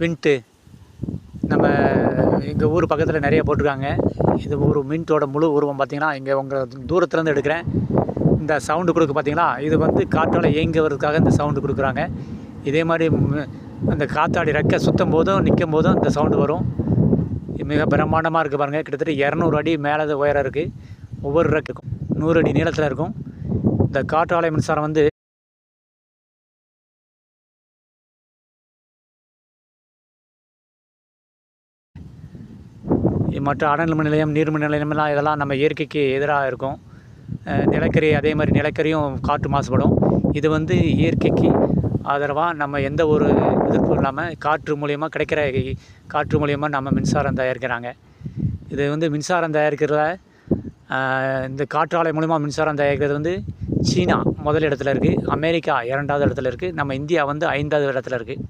Wind நம்ம எங்கள் ஊர் பக்கத்தில் நிறைய போட்டிருக்காங்க. இது ஒரு மின்ட்டோட முழு உருவம் பார்த்திங்கன்னா, இங்கே உங்கள் தூரத்துலேருந்து எடுக்கிறேன். இந்த சவுண்டு கொடுக்கு பார்த்திங்களா, இது வந்து காற்றால் இயங்குவதற்காக இந்த சவுண்டு கொடுக்குறாங்க. இதே மாதிரி அந்த காற்றாடி ரெக்கை சுற்றும் போதும் நிற்கும் போதும் இந்த சவுண்டு வரும். மிக பிரம்மாண்டமாக இருக்குது பாருங்கள். கிட்டத்தட்ட 200 அடி மேலே உயரம் இருக்குது. ஒவ்வொரு ரெக்கைக்கும் 100 அடி நீளத்தில் இருக்கும். இந்த காற்றாலை மின்சாரம் வந்து மற்ற அனல் மின் நிலையம், நீர்மின் நிலையம்லாம் இதெல்லாம் நம்ம இயற்கைக்கு எதிராக இருக்கும். நிலக்கரி அதே மாதிரி நிலக்கரியும் காற்று மாசுபடும். இது வந்து இயற்கைக்கு ஆதரவாக நம்ம எந்த ஒரு எதிர்ப்பும் இல்லாமல் காற்று மூலிமா கிடைக்கிற காற்று மூலிமா நம்ம மின்சாரம் தயாரிக்கிறாங்க. இது வந்து மின்சாரம் தயாரிக்கிறத இந்த காற்றாலை மூலிமா மின்சாரம் தயாரிக்கிறது வந்து சீனா முதல் இடத்துல இருக்குது, அமெரிக்கா 2வது இடத்துல இருக்குது, நம்ம இந்தியா வந்து 5வது இடத்துல இருக்குது.